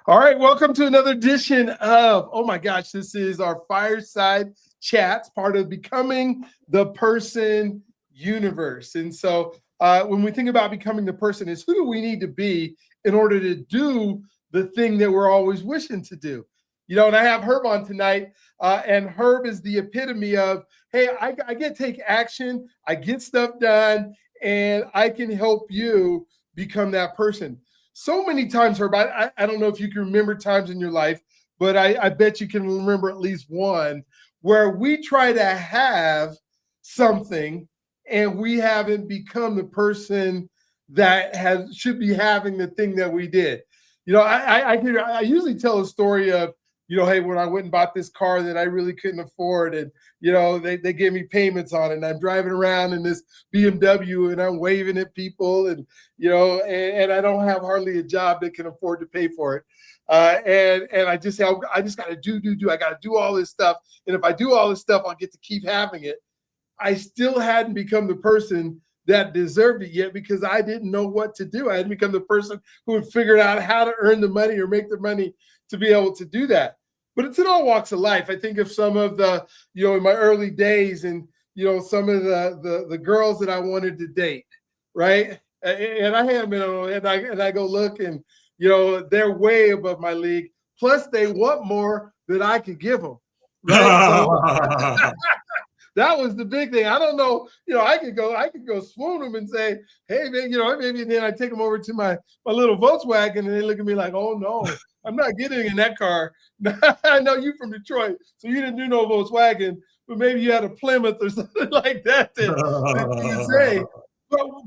All right, welcome to another edition of, oh my gosh, this is our Fireside Chats, part of Becoming the Person universe. And so when we think about becoming the person, is who do we need to be in order to do the thing that we're always wishing to do? You know, and I have Herb on tonight, and Herb is the epitome of, hey, I get to take action, I get stuff done, and I can help you become that person. So many times, Herb, I don't know if you can remember times in your life, but I bet you can remember at least one where we try to have something and we haven't become the person that should be having the thing that we did. You know, I usually tell a story of, you know, hey, when I went and bought this car that I really couldn't afford, and you know, they gave me payments on it, and I'm driving around in this BMW and I'm waving at people, and you know, and I don't have hardly a job that can afford to pay for it. And I just say, I just got to do. I got to do all this stuff. And if I do all this stuff, I'll get to keep having it. I still hadn't become the person that deserved it yet because I didn't know what to do. I hadn't become the person who had figured out how to earn the money or make the money to be able to do that. But it's in all walks of life. I think of some of the, you know, in my early days and, you know, some of the girls that I wanted to date, right? And I have been on, and I go look and, you know, they're way above my league. Plus they want more than I could give them, right? So that was the big thing. I don't know, you know, I could go swoon them and say, hey, man, you know, maybe then I take them over to my little Volkswagen and they look at me like, oh no, I'm not getting in that car. I know you from Detroit, so you didn't do no Volkswagen, but maybe you had a Plymouth or something like that that you say.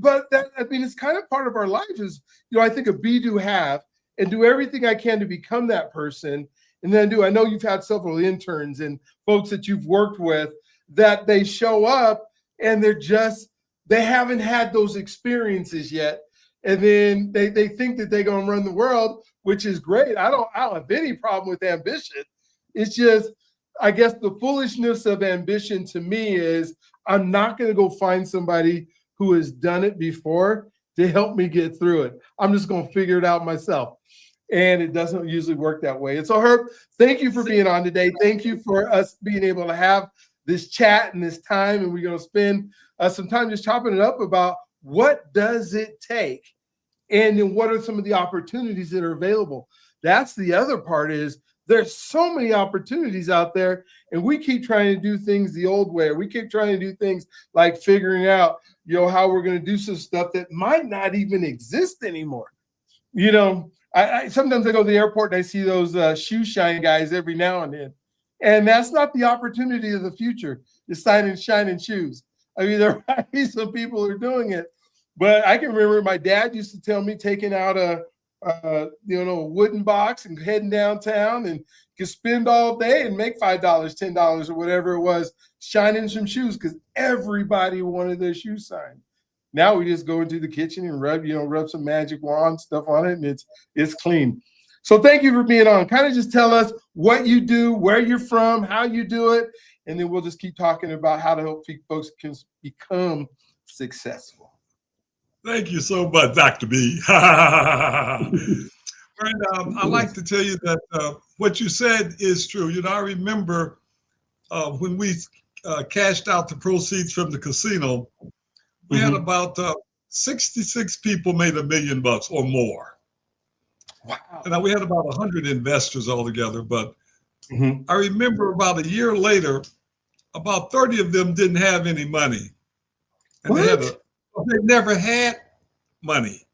But that, I mean, it's kind of part of our life is, you know, I think a be, do, have, and do everything I can to become that person. And then I know you've had several interns and folks that you've worked with that they show up and they haven't had those experiences yet. And then they think that they're going to run the world, which is great. I don't have any problem with ambition. It's just, I guess the foolishness of ambition to me is I'm not going to go find somebody who has done it before to help me get through it. I'm just going to figure it out myself. And it doesn't usually work that way. And so, Herb, thank you for being on today. Thank you for us being able to have this chat and this time. And we're going to spend some time just chopping it up about what does it take? And then what are some of the opportunities that are available? That's the other part is there's so many opportunities out there and we keep trying to do things the old way. We keep trying to do things like figuring out, you know, how we're going to do some stuff that might not even exist anymore. You know, I sometimes I go to the airport and I see those shoe shine guys every now and then. And that's not the opportunity of the future, is shining shoes. I mean, there might be some people who are doing it, but I can remember my dad used to tell me taking out a wooden box and heading downtown and could spend all day and make $5, $10 or whatever it was, shining some shoes because everybody wanted their shoes signed. Now we just go into the kitchen and rub some magic wand stuff on it and it's clean. So thank you for being on. Kind of just tell us what you do, where you're from, how you do it, and then we'll just keep talking about how to help folks can become successful. Thank you so much, Dr. B. And I'd like to tell you that what you said is true. You know, I remember when we cashed out the proceeds from the casino, we had about 66 people made $1 million or more. Wow. And we had about 100 investors altogether. But I remember about a year later, about 30 of them didn't have any money. And they never had money.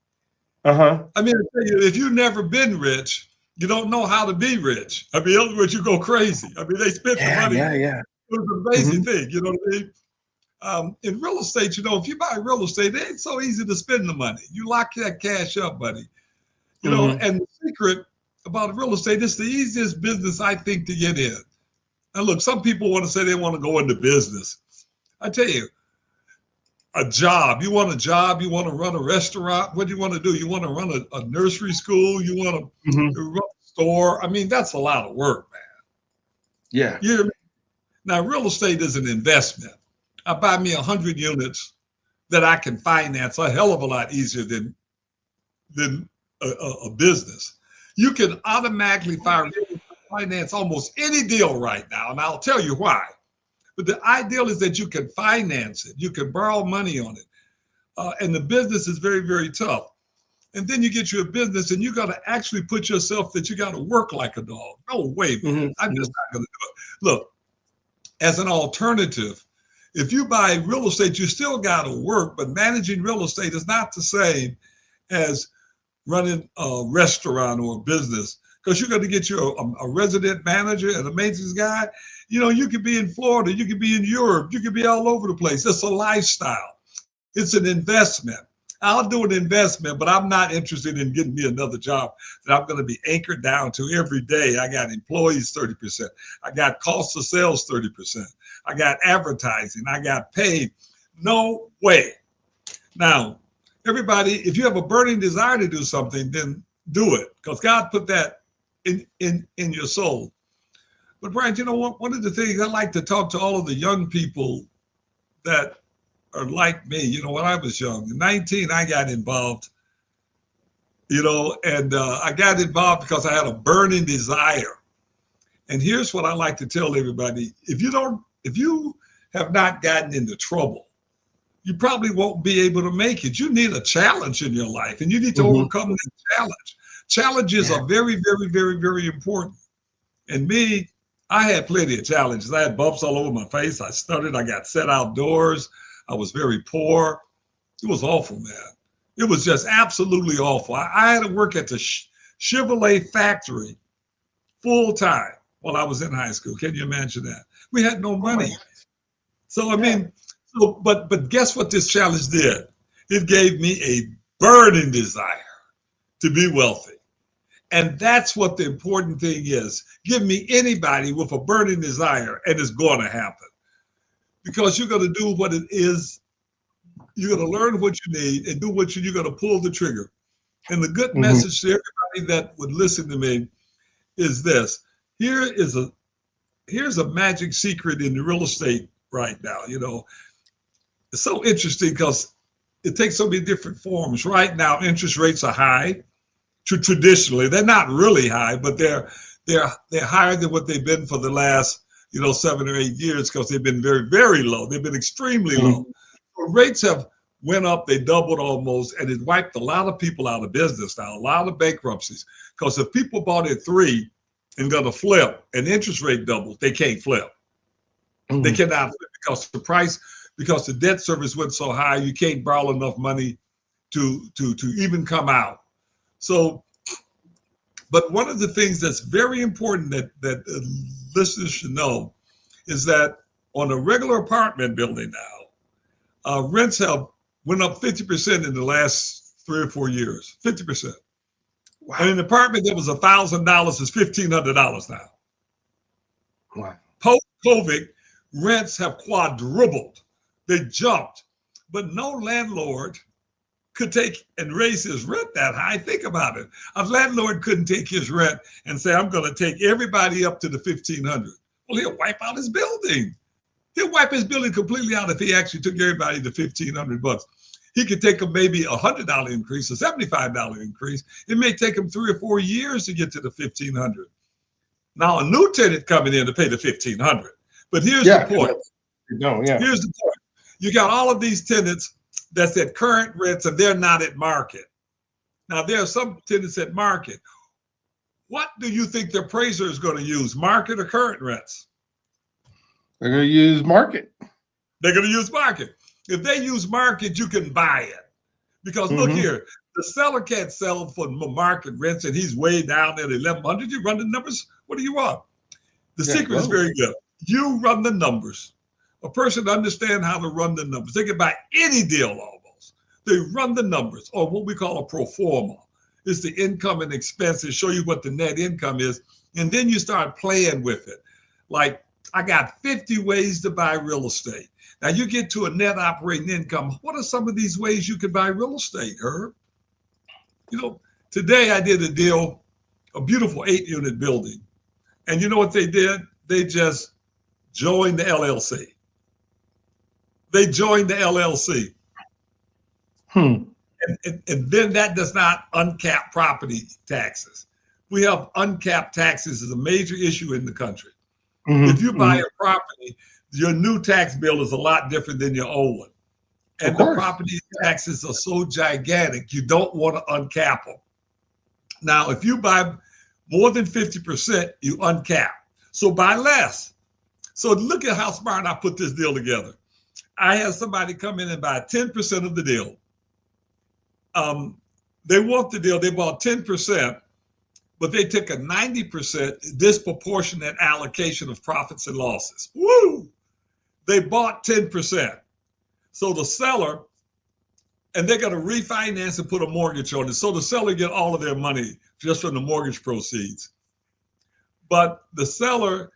I mean, if you've never been rich, you don't know how to be rich. I mean, in other words, you go crazy. I mean, they spent the money. Yeah. It was an amazing thing, you know what I mean? In real estate, you know, if you buy real estate, it ain't so easy to spend the money. You lock that cash up, buddy. You know, and the secret about real estate, it's the easiest business, I think, to get in. And look, some people want to say they want to go into business. I tell you, a job, you want to run a restaurant, what do you want to do? You want to run a nursery school, you want to run a store. I mean, that's a lot of work, man. Yeah. Now, real estate is an investment. I buy me 100 units that I can finance a hell of a lot easier than a business. You can automatically finance almost any deal right now, and I'll tell you why. But the ideal is that you can finance it. You can borrow money on it. And the business is very, very tough. And then you get you a business and you got to actually put yourself that you got to work like a dog. No way, man. I'm just not going to do it. Look, as an alternative, if you buy real estate, you still got to work, but managing real estate is not the same as running a restaurant or a business, because you're going to get you a resident manager and a maintenance guy. You know, you could be in Florida, you could be in Europe, you could be all over the place. It's a lifestyle. It's an investment. I'll do an investment, but I'm not interested in getting me another job that I'm going to be anchored down to every day. I got employees 30%. I got cost of sales 30%. I got advertising. I got paid. No way. Now, everybody, if you have a burning desire to do something, then do it, because God put that in your soul. But Brian, you know what? One of the things I like to talk to all of the young people that are like me. You know, when I was young, at 19, I got involved, you know, and I got involved because I had a burning desire. And here's what I like to tell everybody. If you have not gotten into trouble, you probably won't be able to make it. You need a challenge in your life, and you need to overcome that challenge. Challenges are very, very, very, very important. And me, I had plenty of challenges. I had bumps all over my face. I stuttered. I got set outdoors. I was very poor. It was awful, man. It was just absolutely awful. I had to work at the Chevrolet factory full time while I was in high school. Can you imagine that? We had no money. So, I mean, but guess what this challenge did? It gave me a burning desire to be wealthy. And that's what the important thing is. Give me anybody with a burning desire, and it's going to happen. Because you're going to do what it is. You're going to learn what you need and do what you're going to pull the trigger. And the good message to everybody that would listen to me is this. Here's a magic secret in the real estate right now. You know, it's so interesting because it takes so many different forms. Right now, interest rates are high. Traditionally, they're not really high, but they're higher than what they've been for the last 7 or 8 years, because they've been very, very low. They've been extremely low. So rates have went up, they doubled almost, and it wiped a lot of people out of business now, a lot of bankruptcies. Because if people bought at 3 and going to flip and interest rate doubles, they can't flip. They cannot flip because the debt service went so high, you can't borrow enough money to even come out. So, but one of the things that's very important that listeners should know is that on a regular apartment building now, rents have went up 50% in the last 3 or 4 years. 50%. Wow. And an apartment that was $1,000 is $1,500 now. Wow. Post-COVID, rents have quadrupled. They jumped. But no landlord could take and raise his rent that high. Think about it. A landlord couldn't take his rent and say, I'm going to take everybody up to the $1,500. Well, he'll wipe out his building. He'll wipe his building completely out if he actually took everybody to $1,500. He could take them maybe $100 increase, a $75 increase. It may take him 3 or 4 years to get to the $1,500. Now, a new tenant coming in to pay the $1,500. But here's the point. Here's the point. You got all of these tenants that's at current rents, and they're not at market. Now, there are some tenants at market. What do you think the appraiser is going to use, market or current rents? They're going to use market. They're going to use market. If they use market, you can buy it. Because look here, the seller can't sell for market rents, and he's way down there at 1,100. You run the numbers. What do you want? The secret is very good. You run the numbers. A person understands how to run the numbers. They can buy any deal almost. They run the numbers, or what we call a pro forma. It's the income and expenses, show you what the net income is, and then you start playing with it. Like, I got 50 ways to buy real estate. Now you get to a net operating income. What are some of these ways you could buy real estate, Herb? Today I did a deal, a beautiful 8-unit building. And you know what they did? They just joined the LLC. They joined the LLC. And then that does not uncap property taxes. we have uncapped taxes is a major issue in the country. Mm-hmm. If you buy a property, your new tax bill is a lot different than your old one. And the property taxes are so gigantic, you don't want to uncap them. Now, if you buy more than 50%, you uncap. So buy less. So look at how smart I put this deal together. I had somebody come in and buy 10% of the deal. They want the deal, they bought 10%, but they took a 90% disproportionate allocation of profits and losses. Woo! They bought 10%. So the seller, and they're going to refinance and put a mortgage on it. So the seller get all of their money just from the mortgage proceeds. But the seller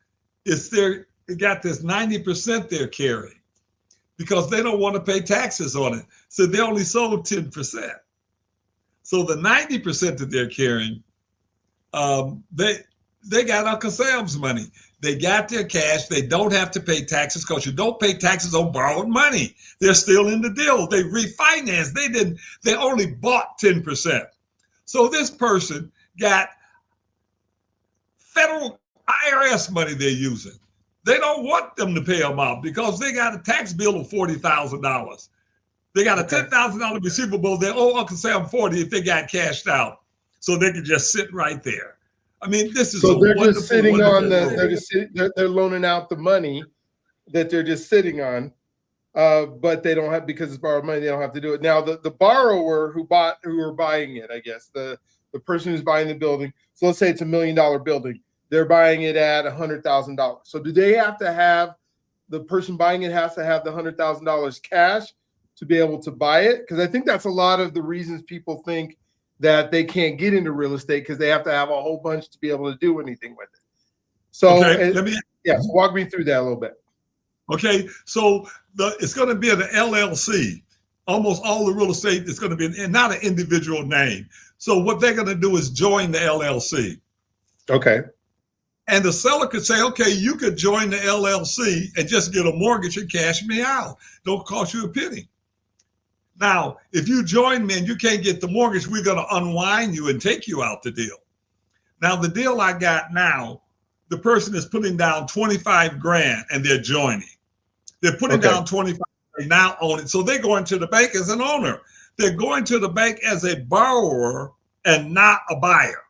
is there, got this 90% they're carrying because they don't want to pay taxes on it. So they only sold 10%. So the 90% that they're carrying, they got Uncle Sam's money. They got their cash. They don't have to pay taxes because you don't pay taxes on borrowed money. They're still in the deal. They refinanced. They only bought 10%. So this person got federal IRS money they're using. They don't want them to pay them out because they got a tax bill of $40,000. They got a $10,000 receivable. They owe Uncle Sam $40,000 if they got cashed out. So they can just sit right there. I mean, this is so they're just sitting on they're loaning out the money that they're just sitting on, but they don't have, because it's borrowed money, they don't have to do it. Now the borrower who are buying it, I guess the person who's buying the building. So let's say it's $1 million building. They're buying it at $100,000. So do they have to have, the person buying it has to have the $100,000 cash to be able to buy it? Because I think that's a lot of the reasons people think that they can't get into real estate, because they have to have a whole bunch to be able to do anything with it. So walk me through that a little bit. Okay, so it's going to be an LLC. Almost all the real estate is going to be not an individual name. So what they're going to do is join the LLC. Okay. And the seller could say, okay, you could join the LLC and just get a mortgage and cash me out. Don't cost you a penny. Now, if you join me and you can't get the mortgage, we're going to unwind you and take you out the deal. Now, the deal I got now, the person is putting down 25 grand and they're joining. They're putting down 25, they now own it. So they're going to the bank as an owner. They're going to the bank as a borrower and not a buyer.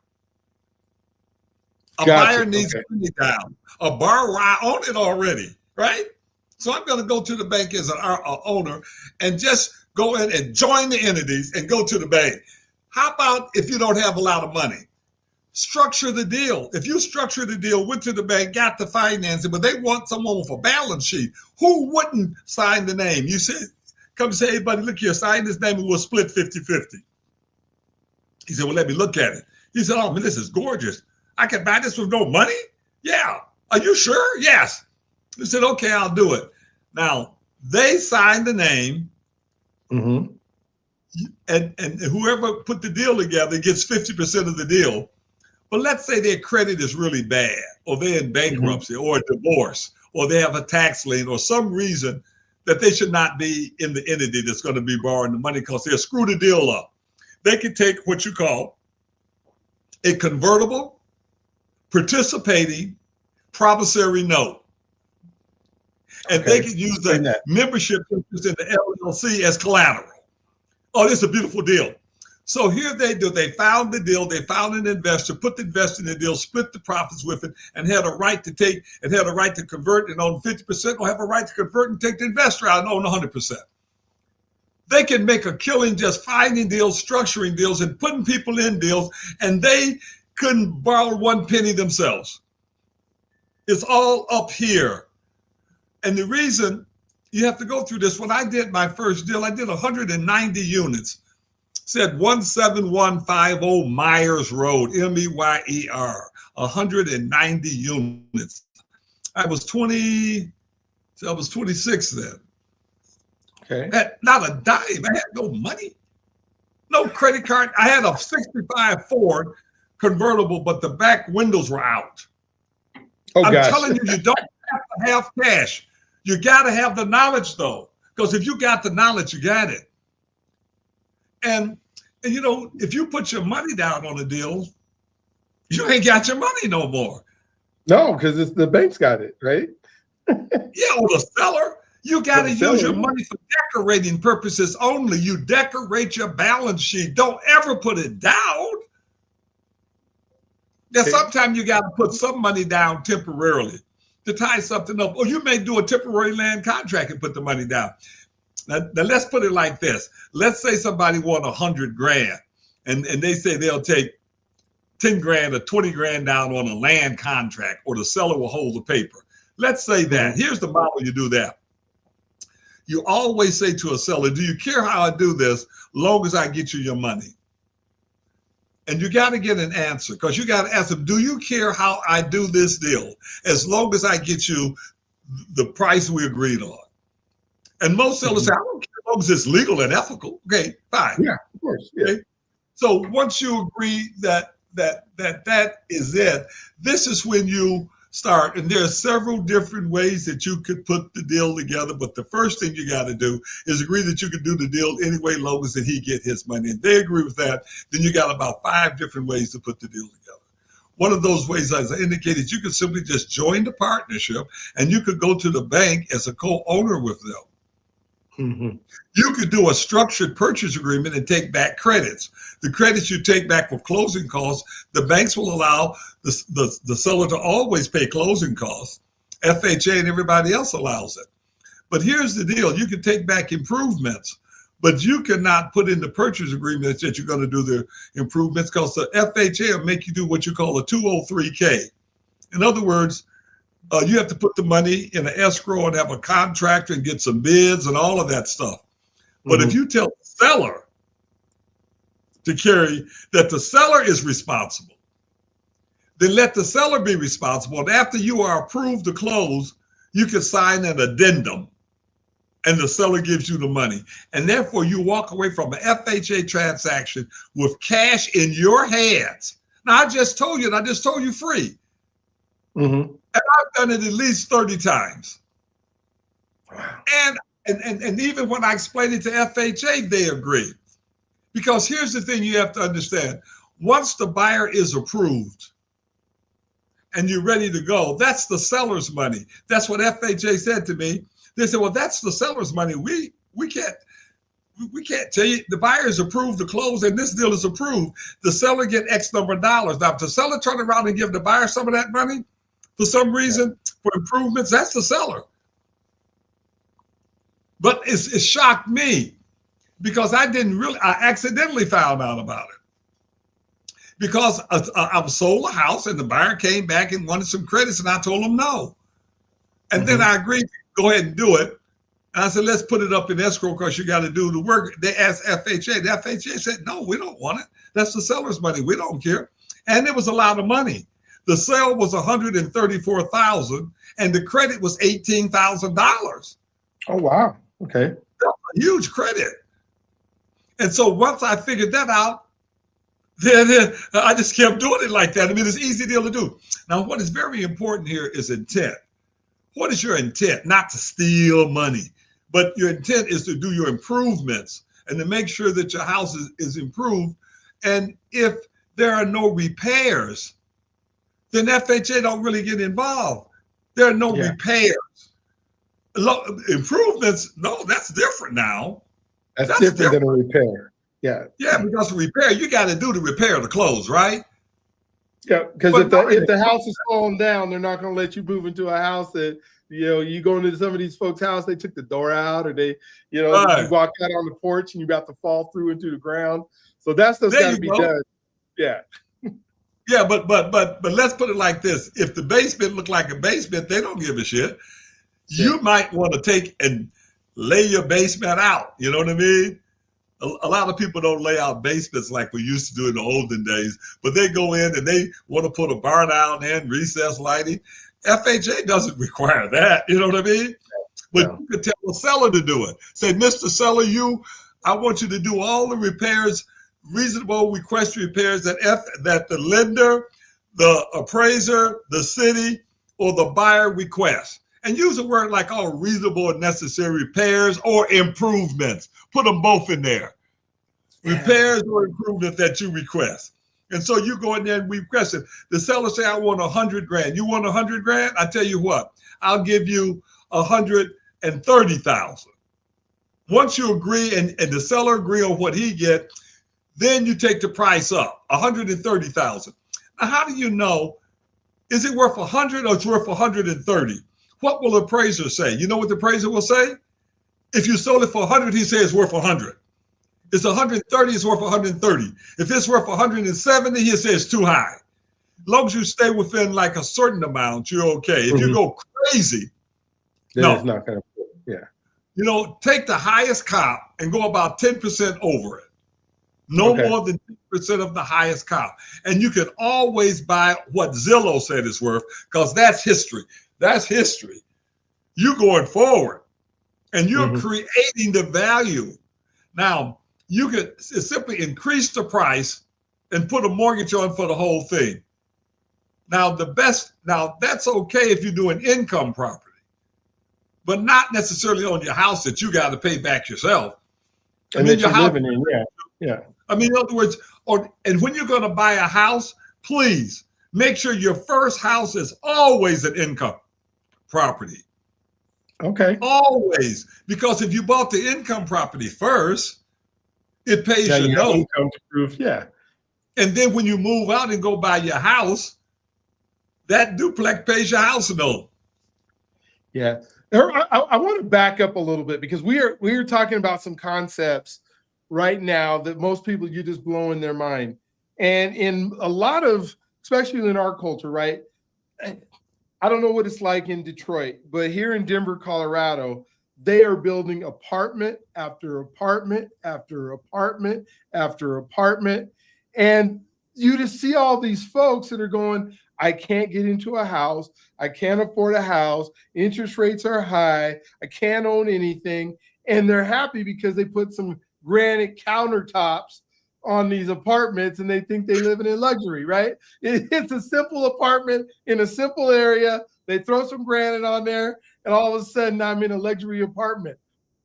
A buyer needs money down. A borrower, I own it already, right? So I'm going to go to the bank as an owner and just go in and join the entities and go to the bank. How about if you don't have a lot of money? Structure the deal. If you structure the deal, went to the bank, got the financing, but they want someone with a balance sheet, who wouldn't sign the name? You said, come say, hey, buddy, look here, sign this name and we'll split 50-50. He said, well, let me look at it. He said, oh, man, this is gorgeous. I can buy this with no money? Yeah. Are you sure? Yes. He said, okay, I'll do it. Now, they signed the name. Mm-hmm. And whoever put the deal together gets 50% of the deal. But let's say their credit is really bad, or they're in bankruptcy, or a divorce, or they have a tax lien, or some reason that they should not be in the entity that's going to be borrowing the money because they'll screw the deal up. They can take what you call a convertible participating promissory note. And they can use the membership interest in the LLC as collateral. Oh, this is a beautiful deal. So here they do. They found the deal. They found an investor, put the investor in the deal, split the profits with it, and had a right to take, and had a right to convert and own 50%, or have a right to convert and take the investor out and own 100%. They can make a killing just finding deals, structuring deals, and putting people in deals, and they couldn't borrow one penny themselves. It's all up here. And the reason you have to go through this, when I did my first deal, I did 190 units. Said 17150 Myers Road, Meyer, 190 units. I was 26 then. Okay. Had not a dime. I had no money, no credit card. I had a 65 Ford convertible, but the back windows were out. Oh, I'm gosh. telling you, you don't have to have cash. You got to have the knowledge, though, because if you got the knowledge, you got it. And you know, if you put your money down on a deal, you ain't got your money no more. No, because it's the bank's got it, right? Yeah, or the seller. You got to use your money for decorating purposes only. You decorate your balance sheet. Don't ever put it down. Now, sometimes you got to put some money down temporarily to tie something up. Or you may do a temporary land contract and put the money down. Now let's put it like this. Let's say somebody won 100 grand and they say they'll take 10 grand or 20 grand down on a land contract, or the seller will hold the paper. Let's say that. Here's the model you do that. You always say to a seller, do you care how I do this, long as I get you your money? And you got to get an answer, because you got to ask them, do you care how I do this deal, as long as I get you the price we agreed on? And most sellers say, I don't care, as long as it's legal and ethical. Okay, fine. Yeah, of course. Yeah. Okay? So once you agree that is it, this is when you start. And there are several different ways that you could put the deal together. But the first thing you got to do is agree that you can do the deal anyway, long as that he get his money. And they agree with that. Then you got about 5 different ways to put the deal together. One of those ways, as I indicated, you could simply just join the partnership, and you could go to the bank as a co-owner with them. Mm-hmm. You could do a structured purchase agreement and take back credits. The credits you take back for closing costs, the banks will allow the seller to always pay closing costs. FHA and everybody else allows it. But here's the deal. You can take back improvements, but you cannot put in the purchase agreement that you're going to do the improvements, because the FHA will make you do what you call a 203K. In other words, you have to put the money in an escrow and have a contractor and get some bids and all of that stuff. But if you tell the seller to carry, that the seller is responsible, then let the seller be responsible. And after you are approved to close, you can sign an addendum and the seller gives you the money. And therefore you walk away from an FHA transaction with cash in your hands. Now, I just told you free. Mm-hmm. And I've done it at least 30 times. And even when I explain it to FHA, they agree. Because here's the thing you have to understand. Once the buyer is approved and you're ready to go, that's the seller's money. That's what FHA said to me. They said, well, that's the seller's money. We can't tell you. The buyer is approved to close and this deal is approved. The seller get X number of dollars. Now, if the seller turn around and give the buyer some of that money, for some reason, for improvements, that's the seller. But it shocked me, because I accidentally found out about it. Because I sold a house and the buyer came back and wanted some credits, and I told him no. And then I agreed to go ahead and do it. And I said, let's put it up in escrow because you got to do the work. They asked FHA. The FHA said, no, we don't want it. That's the seller's money. We don't care. And it was a lot of money. The sale was $134,000 and the credit was $18,000. Oh, wow. Okay. That's a huge credit. And so once I figured that out, then I just kept doing it like that. I mean, it's an easy deal to do. Now, what is very important here is intent. What is your intent? Not to steal money, but your intent is to do your improvements and to make sure that your house is improved. And if there are no repairs, then FHA don't really get involved. There are no repairs. Improvements, no, that's different now. That's different than a repair. Yeah. Yeah, because the repair, you got to do the repair to close, right? Yeah, because if the house is falling down, they're not going to let you move into a house that, you go into some of these folks' house, they took the door out, or they, you walk out on the porch and you're about to fall through into the ground. So that stuff's got to be done. Yeah. Yeah, but let's put it like this. If the basement looked like a basement, they don't give a shit. You might want to take and lay your basement out. You know what I mean? A lot of people don't lay out basements like we used to do in the olden days, but they go in and they want to put a barn out in, recessed lighting. FHA doesn't require that. You know what I mean? But you could tell a seller to do it. Say, Mr. Seller, I want you to do all the repairs, reasonable request repairs that the lender, the appraiser, the city, or the buyer requests. And use a word like all reasonable and necessary repairs or improvements. Put them both in there. Repairs or improvements that you request. And so you go in there and we request it. The seller say, I want 100 grand. You want 100 grand? I tell you what, I'll give you 130,000. Once you agree and the seller agree on what he get, then you take the price up, 130,000. Now, how do you know? Is it worth 100 or it's worth 130? What will the appraiser say? You know what the appraiser will say? If you sold it for 100, he says it's worth 100. It's 130, it's worth 130. If it's worth 170, he says it's too high. As long as you stay within like a certain amount, you're okay. If you go crazy, then it's not going to, yeah. You know, take the highest comp and go about 10% over it. No more than 10% of the highest comp. And you can always buy what Zillow said it's worth, because that's history. That's history. You're going forward and you're creating the value. Now, you could simply increase the price and put a mortgage on for the whole thing. Now, that's okay if you're doing income property, but not necessarily on your house that you got to pay back yourself. And that you're living in, yeah. I mean, in other words, and when you're going to buy a house, please make sure your first house is always an income property. Okay. Always. Because if you bought the income property first, it pays your note. Income to prove, yeah. And then when you move out and go buy your house, that duplex pays your house note. Yeah. I want to back up a little bit, because we are talking about some concepts right now that most people, you just blowing their mind. And in a lot of, especially in our culture, right? I don't know what it's like in Detroit, but here in Denver, Colorado, they are building apartment after apartment after apartment after apartment. And you just see all these folks that are going, I can't get into a house. I can't afford a house. Interest rates are high. I can't own anything. And they're happy because they put some granite countertops on these apartments and they think they're living in luxury, right? It's a simple apartment in a simple area. They throw some granite on there and all of a sudden I'm in a luxury apartment.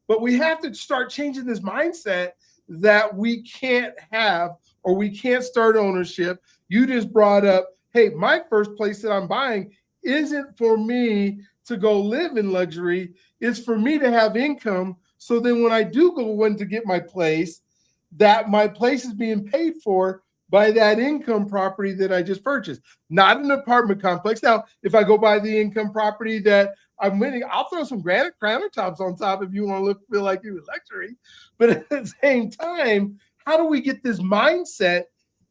But we have to start changing this mindset that we can't have, or we can't start ownership. You just brought up, hey, my first place that I'm buying isn't for me to go live in luxury. It's for me to have income. So then when I do go in to get my place, that my place is being paid for by that income property that I just purchased, not an apartment complex. Now, if I go buy the income property that I'm winning, I'll throw some granite countertops on top if you want to feel like you're in luxury. But at the same time, how do we get this mindset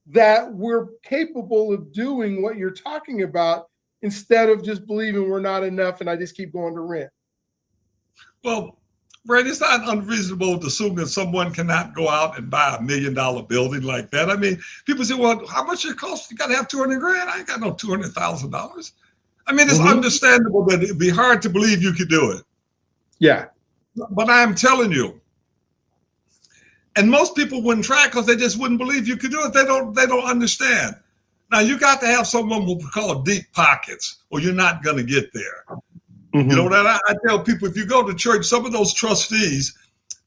that we're capable of doing what you're talking about instead of just believing we're not enough and I just keep going to rent? Well, Brad, it's not unreasonable to assume that someone cannot go out and buy $1 million building like that. I mean, people say, well, how much it costs? You got to have 200 grand. I ain't got no $200,000. I mean, it's understandable that it'd be hard to believe you could do it. Yeah. But I'm telling you, and most people wouldn't try because they just wouldn't believe you could do it. They don't understand. Now, you got to have someone what we call deep pockets, or you're not going to get there. You know that I tell people, if you go to church, some of those trustees,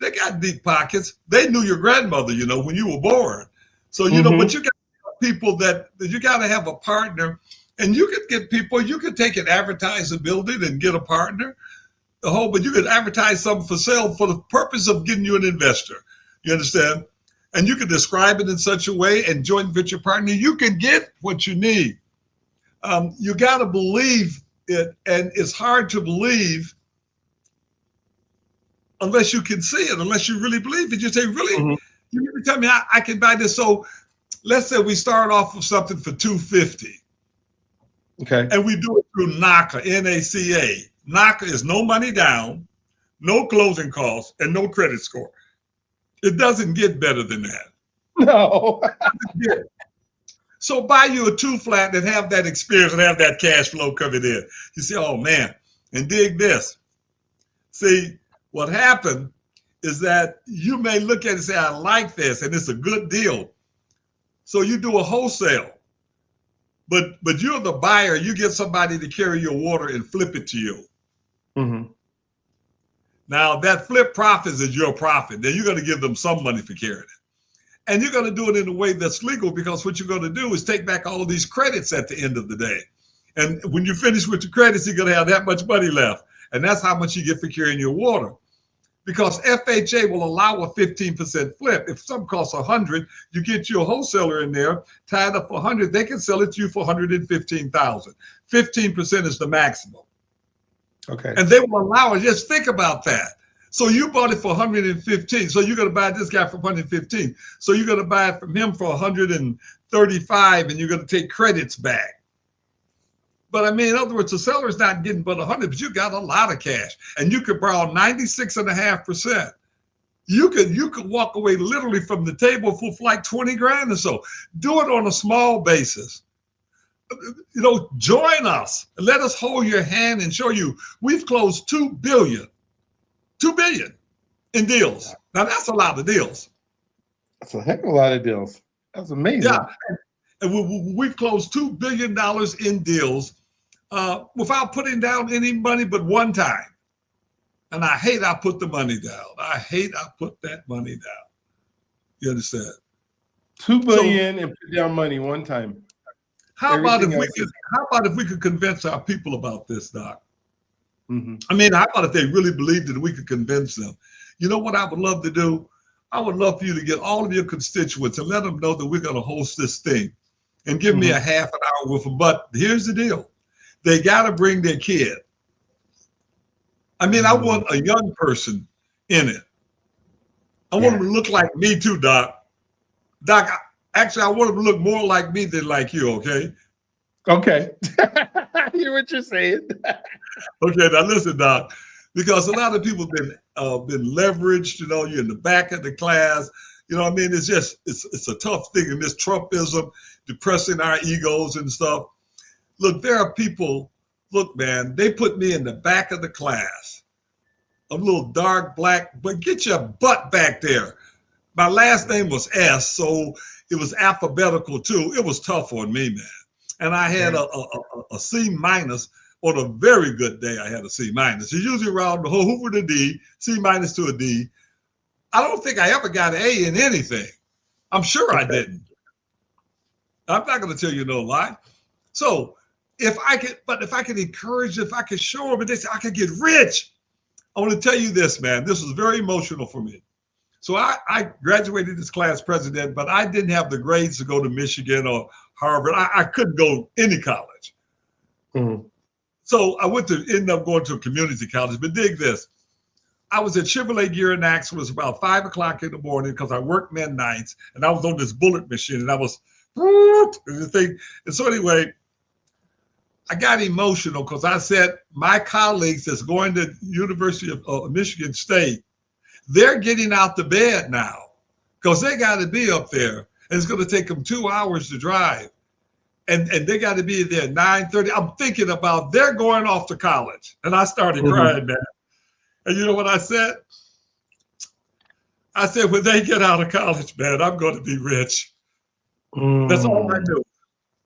they got deep pockets. They knew your grandmother, you know, when you were born. So, you know, but you got people that you got to have a partner, and you could get people, you could take and advertise a building and get a partner, but you could advertise something for sale for the purpose of getting you an investor. You understand? And you can describe it in such a way and joint venture partner, you can get what you need. You got to believe it, and it's hard to believe unless you can see it, unless you really believe it. You say, really? You need to tell me I can buy this. So let's say we start off with something for $250. Okay. And we do it through NACA, N-A-C-A. NACA is no money down, no closing costs, and no credit score. It doesn't get better than that. No. So buy you a 2-flat and have that experience and have that cash flow coming in. You say, oh man, and dig this. See, what happened is that you may look at it and say, I like this and it's a good deal. So you do a wholesale, but you're the buyer. You get somebody to carry your water and flip it to you. Now that flip profits is your profit. Then you're going to give them some money for carrying it. And you're going to do it in a way that's legal, because what you're going to do is take back all of these credits at the end of the day. And when you finish with your credits, you're going to have that much money left. And that's how much you get for carrying your water. Because FHA will allow a 15% flip. If something costs 100, you get your wholesaler in there, tied up for 100, they can sell it to you for 115,000. 15% is the maximum. Okay. And they will allow it. Just think about that. So you bought it for 115. So you're going to buy this guy for 115. So you're going to buy it from him for 135, and you're going to take credits back. But I mean, in other words, the seller's not getting but 100, but you got a lot of cash, and you could borrow 96.5%. You could walk away literally from the table for like 20 grand or so. Do it on a small basis. You know, join us. Let us hold your hand and show you. We've closed $2 billion in deals. Now that's a lot of deals. That's a heck of a lot of deals. That's amazing. Yeah, and we've closed $2 billion in deals without putting down any money but one time. And I hate I put the money down. I hate I put that money down. You understand? $2 billion and put down money one time. How about if we could convince our people about this, Doc? Mm-hmm. I mean, how about if they really believed that we could convince them? You know what I would love to do? I would love for you to get all of your constituents and let them know that we're going to host this thing, and give me a half an hour with them. But here's the deal. They got to bring their kid. I mean, I want a young person in it. I want them to look like me too, Doc. Doc, actually, I want them to look more like me than like you, okay? Okay. I hear what you're saying. Okay, now listen, Doc, because a lot of people have been leveraged. You know, you're in the back of the class. You know what I mean? It's just, it's a tough thing. And this Trumpism, depressing our egos and stuff. Look, there are people, look, man, they put me in the back of the class. I'm a little dark black, but get your butt back there. My last name was S, so it was alphabetical too. It was tough on me, man. And I had a C minus. On a very good day, I had a C minus. It's usually around the Hoover to D, C minus to a D. I don't think I ever got an A in anything. I'm sure I didn't. I'm not going to tell you no lie. So if I could encourage, if I could show them, and they say I could get rich. I want to tell you this, man. This was very emotional for me. So I graduated as class president, but I didn't have the grades to go to Michigan or Harvard. I couldn't go any college. Mm-hmm. So I ended up going to a community college. But dig this. I was at Chevrolet Gear and Axle. It was about 5 o'clock in the morning because I worked midnights, and I was on this bullet machine, and I was the thing. And so anyway, I got emotional because I said my colleagues that's going to University of Michigan State, they're getting out the bed now because they got to be up there, and it's going to take them 2 hours to drive. And they got to be there at 9:30. I'm thinking about they're going off to college. And I started crying, man. And you know what I said? I said, when they get out of college, man, I'm going to be rich. That's all I knew.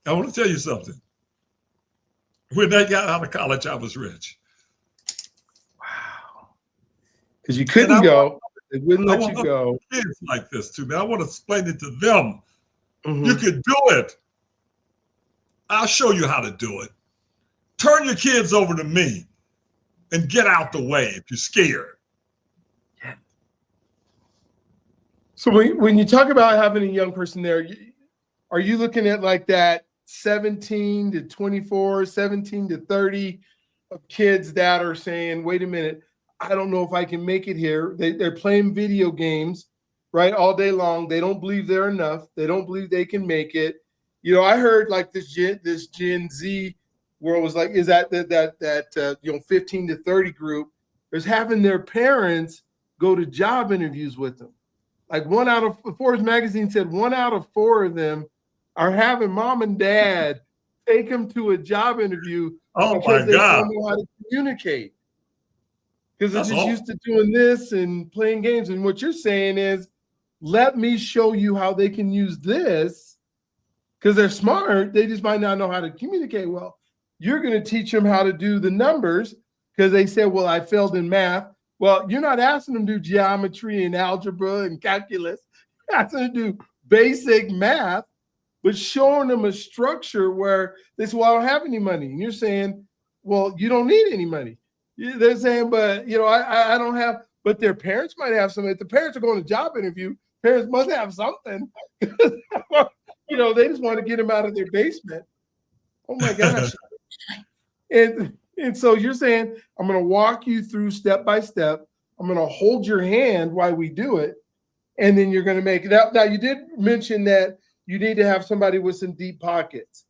I want to tell you something. When they got out of college, I was rich. Wow. Because you couldn't go. They wouldn't let you go. Kids like this too, man. I want to explain it to them. You could do it. I'll show you how to do it. Turn your kids over to me and get out the way if you're scared. Yeah. So when you talk about having a young person there, are you looking at like that 17 to 24, 17 to 30 of kids that are saying, wait a minute, I don't know if I can make it here. They're playing video games, right, all day long. They don't believe they're enough. They don't believe they can make it. You know, I heard like this Gen Z world was like, is that 15 to 30 group is having their parents go to job interviews with them. Like Forbes magazine said 1 out of 4 of them are having mom and dad take them to a job interview because they don't know how to communicate. Because they're just used to doing this and playing games. And what you're saying is, let me show you how they can use this. Because they're smart, they just might not know how to communicate well. You're going to teach them how to do the numbers because they said, well, I failed in math. Well, you're not asking them to do geometry and algebra and calculus. You're asking them to do basic math, but showing them a structure where they say, well, I don't have any money. And you're saying, well, you don't need any money. They're saying, but I don't have, but their parents might have something. If the parents are going to job interview, parents must have something. They just want to get them out of their basement. Oh my gosh. And so you're saying, I'm going to walk you through step by step. I'm going to hold your hand while we do it. And then you're going to make it out. Now, you did mention that you need to have somebody with some deep pockets.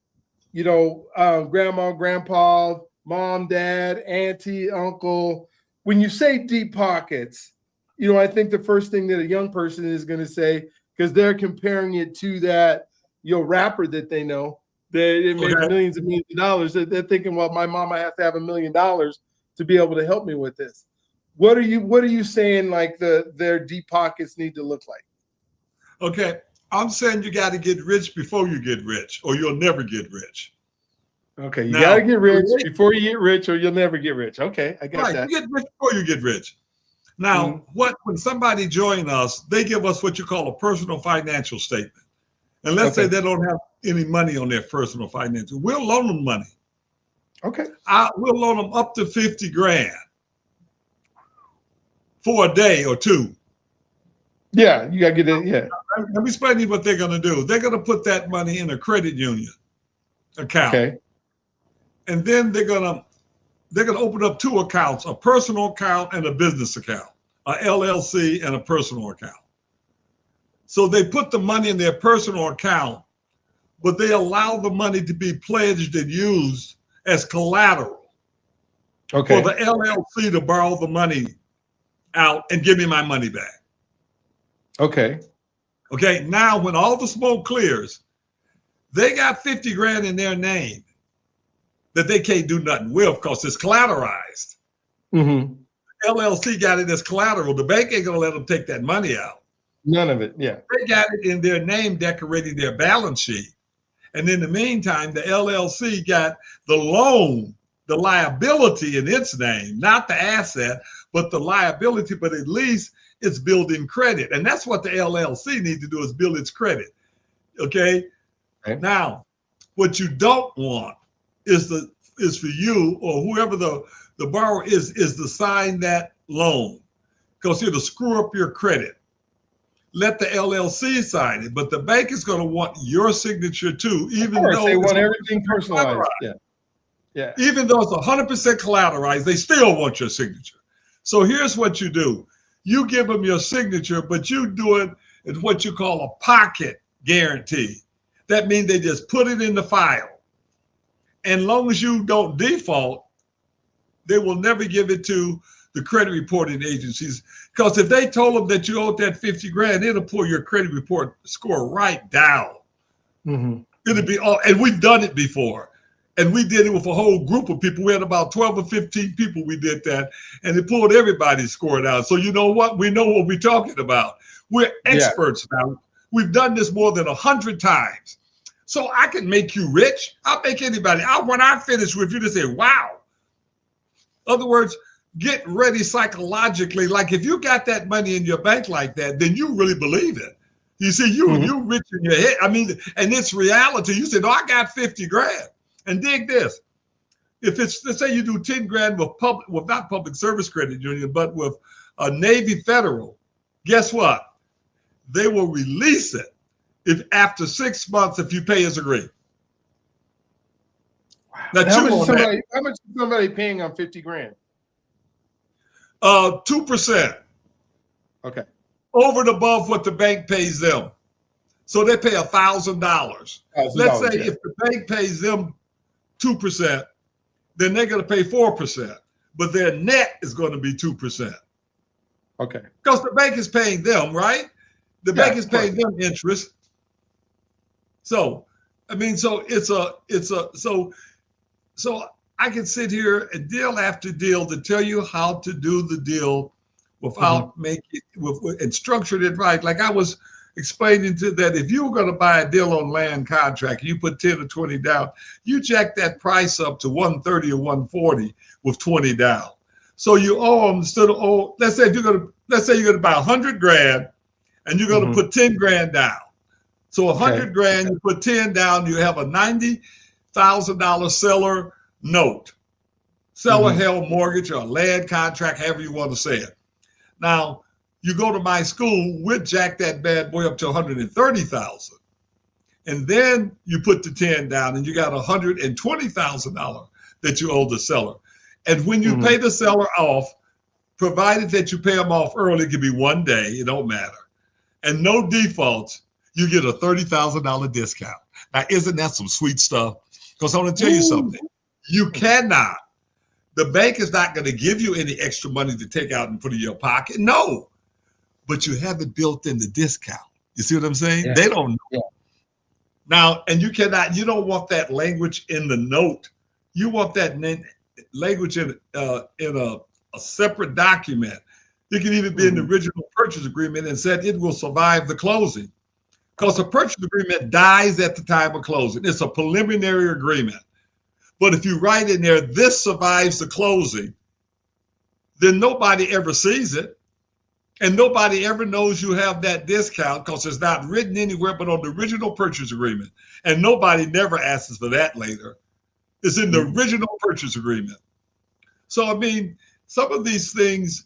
Grandma, grandpa, mom, dad, auntie, uncle. When you say deep pockets, I think the first thing that a young person is going to say, because they're comparing it to that, rapper that they know, that it makes millions and millions of dollars. They're thinking, well, my mama has to have $1 million to be able to help me with this. What are you saying like their deep pockets need to look like? Okay. I'm saying you got to get rich before you get rich, or you'll never get rich. Okay, you got to get rich before you get rich, or you'll never get rich. Okay, I got that. You get rich before you get rich. Now, when somebody joins us, they give us what you call a personal financial statement. And let's say they don't have any money on their personal financial. We'll loan them money. Okay. We'll loan them up to 50 grand for a day or two. Yeah, you got to get it. Yeah. Let me explain to you what they're going to do. They're going to put that money in a credit union account. Okay. And then they're going to open up two accounts, a personal account and a business account, a LLC and a personal account. So they put the money in their personal account, but they allow the money to be pledged and used as collateral for the LLC to borrow the money out and give me my money back. Okay. Now, when all the smoke clears, they got 50 grand in their name that they can't do nothing with because it's collateralized. Mm-hmm. LLC got it as collateral. The bank ain't going to let them take that money out. None of it, yeah. They got it in their name decorating their balance sheet. And in the meantime, the LLC got the loan, the liability in its name, not the asset, but the liability, but at least it's building credit. And that's what the LLC needs to do, is build its credit. Okay? Now, what you don't want is for you or whoever the borrower is to sign that loan, because it'll screw up your credit. Let the LLC sign it, but the bank is going to want your signature too, even though they want everything personalized. Yeah. Even though it's 100% collateralized, they still want your signature. So here's what you do. You give them your signature, but you do it in what you call a pocket guarantee. That means they just put it in the file. And as long as you don't default, they will never give it to the credit reporting agencies, because if they told them that you owed that 50 grand, it'll pull your credit report score right down. Mm-hmm. It'll be all, and we've done it before. And we did it with a whole group of people. We had about 12 or 15 people we did that, and it pulled everybody's score down. So you know what? We know what we're talking about. We're experts now. We've done this more than 100 times. So I can make you rich. I'll make anybody. When I finish with you, to say, wow. In other words, get ready psychologically. Like if you got that money in your bank like that, then you really believe it. You see, you rich in your head. I mean, and it's reality. You say, no, I got 50 grand. And dig this. If it's, let's say you do 10 grand with not public service credit union, but with a Navy Federal, guess what? They will release it if after 6 months, if you pay as agreed. Wow. How much is somebody paying on 50 grand? 2%. Okay. Over and above what the bank pays them. So they pay $1,000. Let's say if the bank pays them 2%, then they're going to pay 4%, but their net is going to be 2%. Okay. Because the bank is paying them, right? The bank is paying them interest. So, I mean, so so I can sit here and deal after deal to tell you how to do the deal without making it and structured it right. Like I was explaining to that, if you were going to buy a deal on land contract, you put 10 or 20 down, you jack that price up to 130 or 140 with 20 down. So you owe them instead of let's say you're going to buy 100 grand and you're going to put 10 grand down. So 100 grand, you put 10 down, you have a $90,000 seller note. Seller held mortgage or land contract, however you want to say it. Now, you go to my school, we'll jack that bad boy up to 130,000. And then you put the 10 down and you got $120,000 that you owe the seller. And when you pay the seller off, provided that you pay them off early, it could be one day, it don't matter. And no defaults, you get a $30,000 discount. Now, isn't that some sweet stuff? Because I want to tell you something. You cannot. The bank is not going to give you any extra money to take out and put in your pocket. No. But you have it built in the discount. You see what I'm saying? Yeah. They don't know. Yeah. Now, and you don't want that language in the note. You want that language in a separate document. It can even be in the original purchase agreement and said it will survive the closing. Because the purchase agreement dies at the time of closing. It's a preliminary agreement. But if you write in there, this survives the closing, then nobody ever sees it. And nobody ever knows you have that discount because it's not written anywhere but on the original purchase agreement. And nobody never asks for that later. It's in the original purchase agreement. So, I mean, some of these things,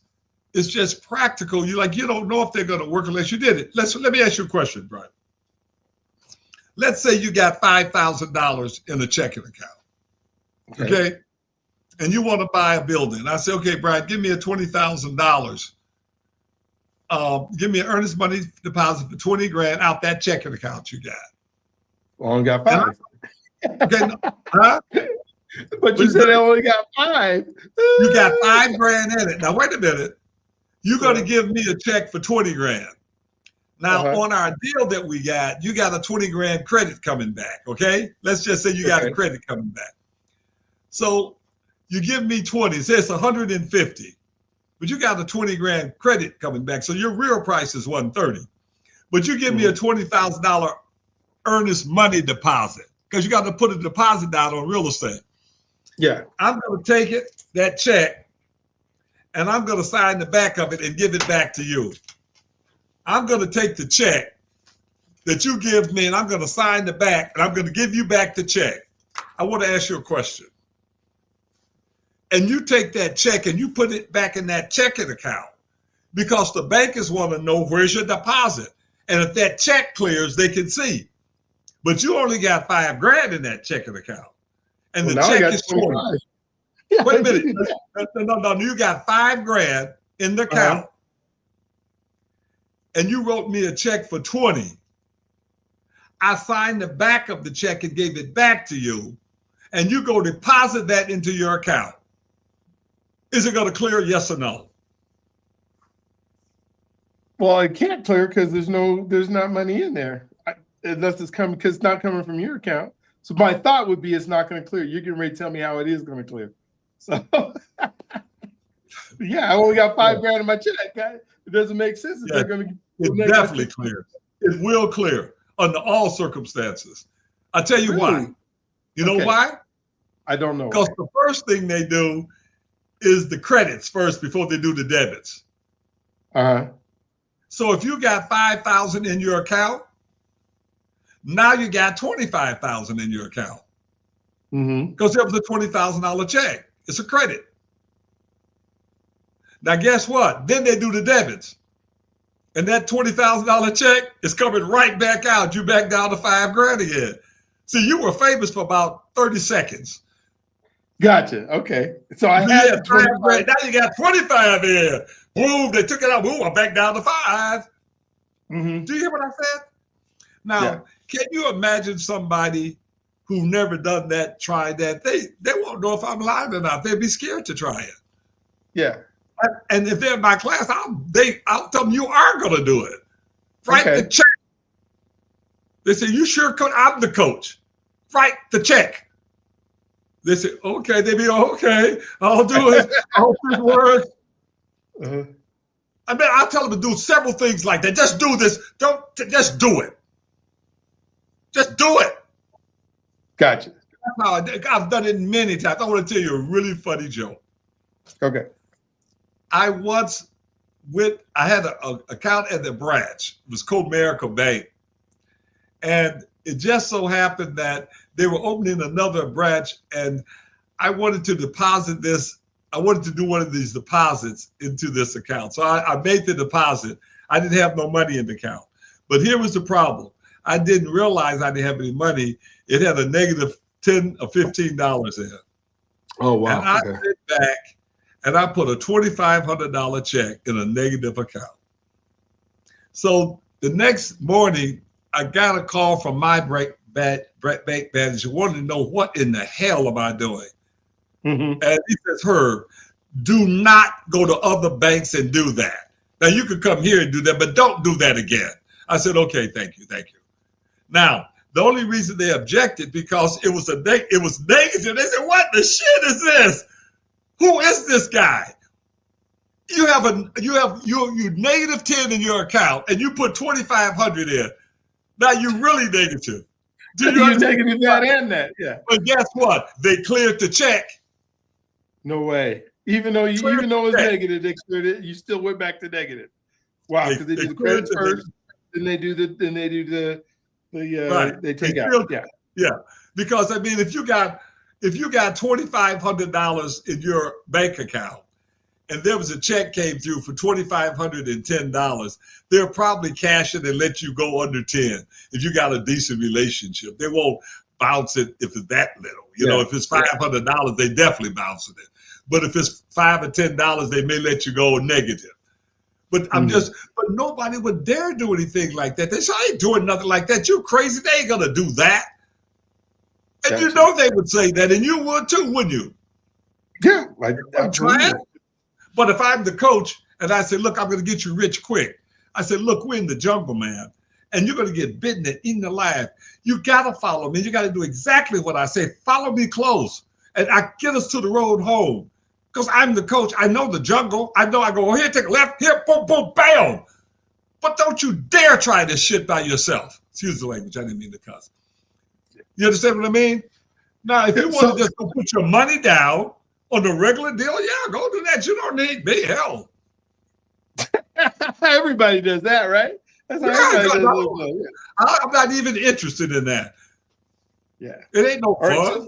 it's just practical. You don't know if they're going to work unless you did it. Let me ask you a question, Brian. Let's say you got $5,000 in a checking account. Okay. And you want to buy a building. I say, okay, Brian, give me a $20,000. Give me an earnest money deposit for 20 grand out that checking account you got. Well, I only got 5. Okay, huh? But you said I only got 5. You got 5 grand in it. Now, wait a minute. You're going to give me a check for 20 grand. Now, on our deal that we got, you got a 20 grand credit coming back, okay? Let's just say you got a credit coming back. So you give me 20, it says 150, but you got a 20 grand credit coming back. So your real price is 130, but you give me a $20,000 earnest money deposit because you got to put a deposit down on real estate. Yeah. I'm going to take it, that check, and I'm going to sign the back of it and give it back to you. I'm going to take the check that you give me and I'm going to sign the back and I'm going to give you back the check. I want to ask you a question. And you take that check and you put it back in that checking account because the bankers want to know where's your deposit. And if that check clears, they can see. But you only got 5 grand in that checking account. And the check is 20. Wait a minute. No. You got 5 grand in the account. And you wrote me a check for 20. I signed the back of the check and gave it back to you. And you go deposit that into your account. Is it going to clear? Yes or no? Well, it can't clear because there's not money in there. Unless it's coming, because it's not coming from your account. So my thought would be it's not going to clear. You're getting ready to tell me how it is going to clear. So yeah, I only got 5 grand in my check. It doesn't make sense. Yeah, it definitely clears. It will clear under all circumstances. I'll tell you why. You know why? I don't know. Because the first thing they do is the credits first before they do the debits. So if you got 5,000 in your account, now you got 25,000 in your account. Because it was a $20,000 check. It's a credit. Now guess what? Then they do the debits. And that $20,000 check is coming right back out. You back down to 5 grand again. See, you were famous for about 30 seconds. Gotcha. Okay. So I had 5 grand. Now you got 25 in. Boom, they took it out. Boom, I'm back down to 5. Do you hear what I said? Now, can you imagine somebody who never done that, tried that? They won't know if I'm lying or not. They'd be scared to try it. Yeah. And if they're in my class, I'll tell them you are going to do it. Write the check. They say, you sure could? I'm the coach. Write the check. They say, okay. They be, okay, I'll do it. I hope this works. I mean, I'll tell them to do several things like that. Just do this. Just do it. Just do it. Gotcha. That's how I've done it many times. I want to tell you a really funny joke. Okay. I had an account at the branch. It was Comerica Bank. And it just so happened that they were opening another branch, and I wanted to deposit this. I wanted to do one of these deposits into this account. So I made the deposit. I didn't have no money in the account. But here was the problem. I didn't realize I didn't have any money. It had a negative $10 or $15 in it. Oh, wow. And I went back and I put a $2,500 check in a negative account. So the next morning, I got a call from my bank manager wanting to know what in the hell am I doing? And he says, Herb, do not go to other banks and do that. Now you can come here and do that, but don't do that again. I said, okay, thank you. Now, the only reason they objected because it was negative. They said, what the shit is this? Who is this guy? You have negative 10 in your account and you put 2,500 in. Now you're really negative. You're negative that and that, yeah. But guess what? They cleared the check. No way. Even though it's negative, they cleared it. You still went back to negative. Wow, because they do the credits first, then they do the right. They take out. Yeah. Because I mean, if you got $2,500 in your bank account, and there was a check came through for $2,510, they'll probably cash it and let you go under 10 if you got a decent relationship. They won't bounce it if it's that little. You know, if it's $500, they definitely bounce it. But if it's $5 or $10, they may let you go negative. But but nobody would dare do anything like that. They say, I ain't doing nothing like that. You crazy? They ain't gonna do that. And you know they would say that, and you would too, wouldn't you? Yeah, I'm trying. But if I'm the coach and I say, look, I'm going to get you rich quick. I said, look, we're in the jungle, man, and you're going to get bitten and eaten alive. You got to follow me. You got to do exactly what I say. Follow me close, and I get us to the road home. Because I'm the coach. I know the jungle. I know I go here, take a left, here, boom, boom, bam. But don't you dare try this shit by yourself. Excuse the language. I didn't mean to cuss. You understand what I mean? Now, if you want to just go put your money down on the regular deal, yeah, go do that. You don't need me. Hell. Everybody does that, right? That's how everybody does it. I'm not even interested in that. Yeah. It ain't no fun. Right,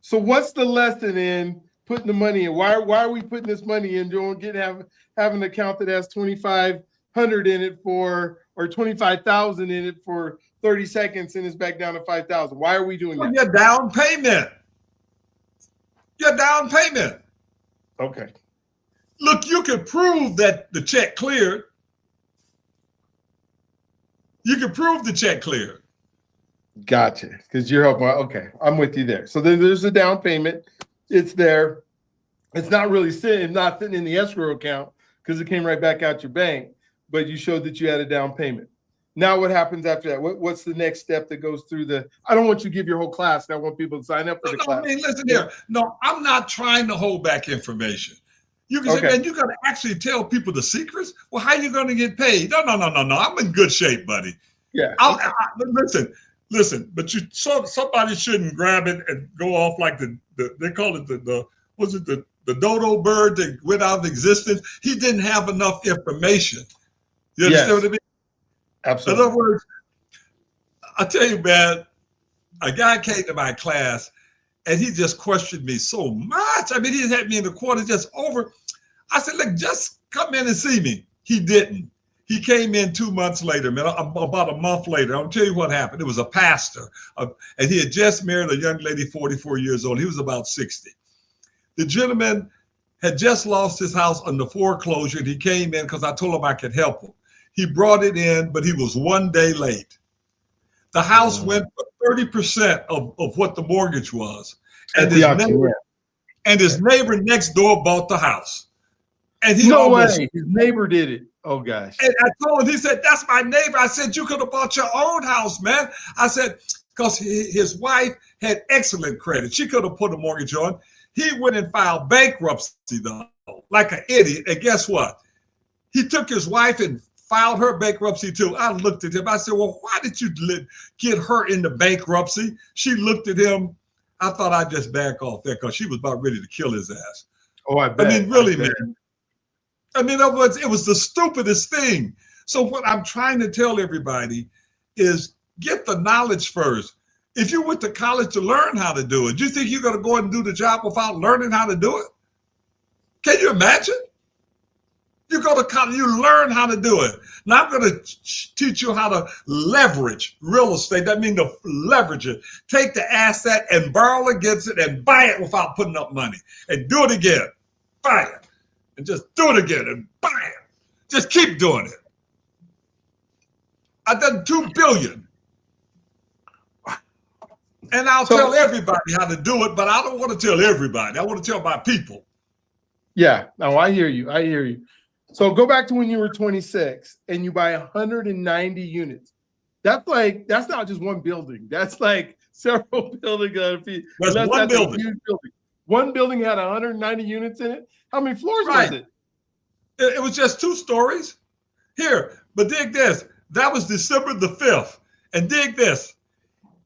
so what's the lesson in putting the money in? Why are we putting this money in? Have an account that has 2,500 in it or 25,000 in it for 30 seconds and it's back down to 5,000. Why are we doing that? Your down payment. Okay. Look, you can prove that the check cleared. You can prove the check cleared. Gotcha. Because you're helping. Okay, I'm with you there. So then there's a down payment. It's there. It's not really sitting in the escrow account because it came right back out your bank, but you showed that you had a down payment. Now what happens after that? What's the next step that goes through I don't want you to give your whole class. I want people to sign up for the class. I mean, listen here. No, I'm not trying to hold back information. You can say, man, you got to actually tell people the secrets. Well, how are you going to get paid? No. I'm in good shape, buddy. Yeah. Listen, but somebody shouldn't grab it and go off like they call it the dodo bird that went out of existence. He didn't have enough information. You understand what I mean? Absolutely. In other words, I tell you, man, a guy came to my class and he just questioned me so much. I mean, he had me in the corner just over. I said, look, just come in and see me. He didn't. He came in 2 months later, man, about a month later. I'll tell you what happened. It was a pastor, and he had just married a young lady, 44 years old. He was about 60. The gentleman had just lost his house under foreclosure, and he came in because I told him I could help him. He brought it in, but he was 1 day late. The house went for 30% of what the mortgage was. And his neighbor next door bought the house. And he his neighbor did it. Oh, gosh. And I told him, he said, that's my neighbor. I said, you could have bought your own house, man. I said, because his wife had excellent credit. She could have put a mortgage on. He went and filed bankruptcy, though, like an idiot. And guess what? He took his wife and filed her bankruptcy, too. I looked at him. I said, well, why did you get her into bankruptcy? She looked at him. I thought I'd just back off there because she was about ready to kill his ass. Oh, I bet. I mean, really, man. I mean, it was the stupidest thing. So what I'm trying to tell everybody is get the knowledge first. If you went to college to learn how to do it, do you think you're going to go and do the job without learning how to do it? Can you imagine? You go to college, you learn how to do it. Now I'm going to teach you how to leverage real estate. That means to leverage it. Take the asset and borrow against it and buy it without putting up money. And do it again. Buy it. And just do it again and buy it. Just keep doing it. I've done $2 billion. And I'll tell everybody how to do it, but I don't want to tell everybody. I want to tell my people. Yeah, no, I hear you. I hear you. So go back to when you were 26 and you buy 190 units. That's not just one building. That's like several buildings. That's one building. Huge building. One building had 190 units in it. How many floors was it? It was just 2 stories. Here, but dig this. That was December the 5th. And dig this.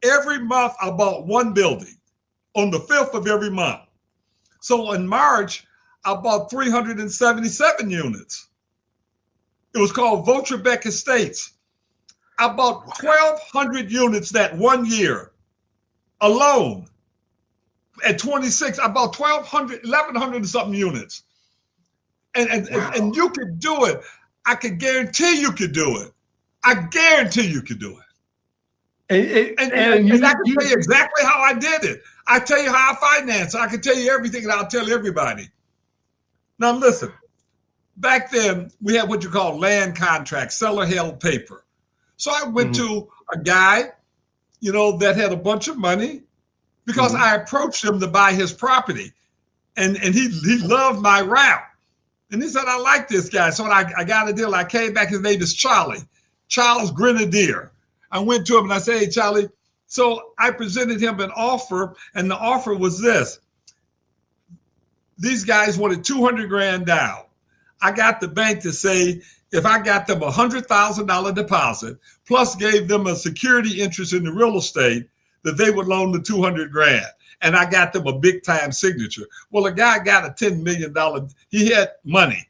Every month I bought one building on the 5th of every month. So in March, I bought 377 units. It was called Votrebeck Estates. I bought 1,200 units that one year alone. At 26, I bought 1,100 and something units. And you could do it. I could guarantee you could do it. I guarantee you could do it. And I can tell you exactly how I did it. I tell you how I financed. I can tell you everything, and I'll tell everybody. Now listen, back then we had what you call land contracts, seller held paper. So I went to a guy, that had a bunch of money because I approached him to buy his property, and he loved my route. And he said, I like this guy. So I got a deal. I came back. His name is Charles Grenadier. I went to him and I said, hey, Charlie. So I presented him an offer, and the offer was this. These guys wanted $200,000 down. I got the bank to say, if I got them $100,000 deposit, plus gave them a security interest in the real estate, that they would loan the $200,000. And I got them a big time signature. Well, the guy got a $10 million. He had money.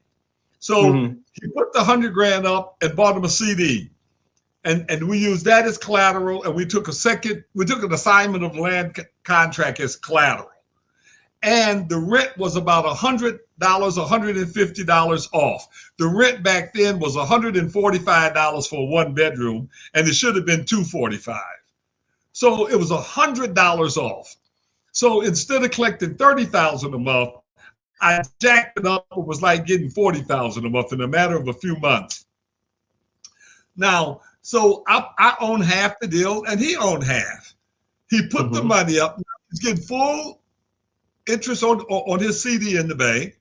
So he put the $100,000 up and bought him a CD. And we used that as collateral. And we took an assignment of land contract as collateral. And the rent was about $100, $150 off. The rent back then was $145 for a 1-bedroom, and it should have been $245. So it was $100 off. So instead of collecting $30,000 a month, I jacked it up. It was like getting $40,000 a month in a matter of a few months. Now, so I own half the deal, and he owned half. He put the money up. He's getting full interest on his CD in the bank.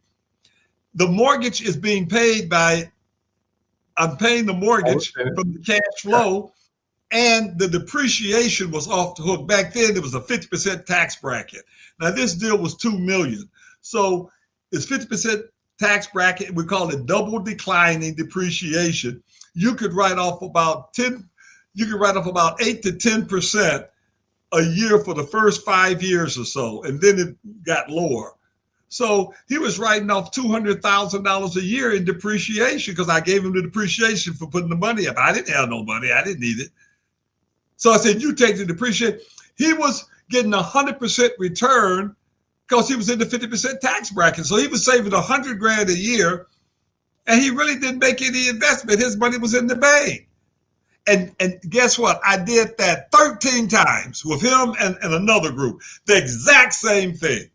The mortgage is being paid I'm paying the mortgage from the cash flow, and the depreciation was off the hook. Back then, it was a 50% tax bracket. Now, this deal was $2 million. So it's 50% tax bracket. We call it double declining depreciation. You could write off about 8 to 10% a year for the first 5 years or so, and then it got lower. So he was writing off $200,000 a year in depreciation because I gave him the depreciation for putting the money up. I didn't have no money. I didn't need it. So I said, you take the depreciation. He was getting 100% return because he was in the 50% tax bracket. So he was saving $100,000 a year, and he really didn't make any investment. His money was in the bank. And guess what? I did that 13 times with him and another group. The exact same thing.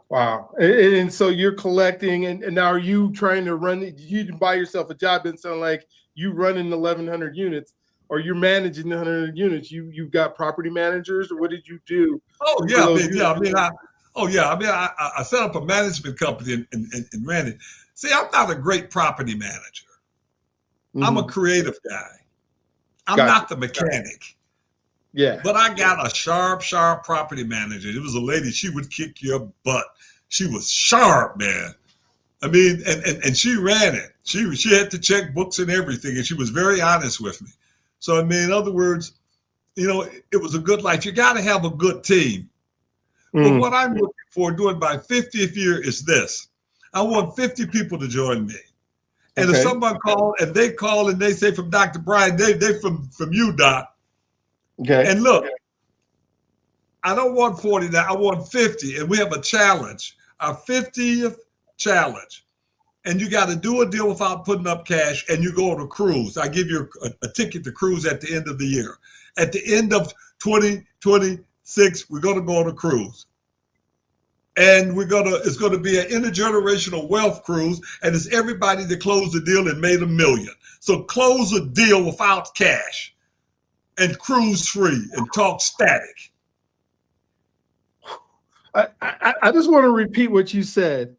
Wow. And so you're collecting, and now are you trying to run it? You didn't buy yourself a job. It sound like you running 1,100 units, or you're managing the 100 units. You've got property managers, or what did you do? Oh yeah, I set up a management company and ran it. See, I'm not a great property manager. I'm a creative guy. I'm not the mechanic. Yeah. But I got a sharp property manager. It was a lady, she would kick your butt. She was sharp, man. I mean, and she ran it. She had to check books and everything, and she was very honest with me. So, I mean, in other words, it was a good life. You got to have a good team. But what I'm looking for doing my 50th year is this. I want 50 people to join me. And if someone called and they say from Dr. Brian, they from you, Doc. Okay. And look, I don't want 40 now, I want 50. And we have a challenge, our 50th challenge. And you got to do a deal without putting up cash, and you go on a cruise. I give you a ticket to cruise at the end of the year. At the end of 2026, we're going to go on a cruise. And it's going to be an intergenerational wealth cruise, and it's everybody that closed the deal and made $1 million. So close a deal without cash and cruise free and talk static. I just want to repeat what you said.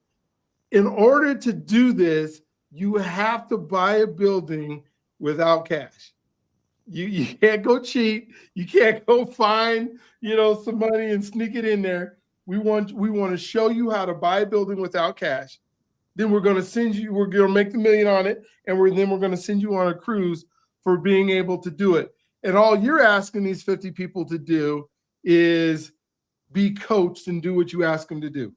In order to do this, you have to buy a building without cash. You can't go cheat. You can't go find, some money and sneak it in there. We want to show you how to buy a building without cash. Then we're going to make the $1 million on it, and then we're going to send you on a cruise for being able to do it. And all you're asking these 50 people to do is be coached and do what you ask them to do.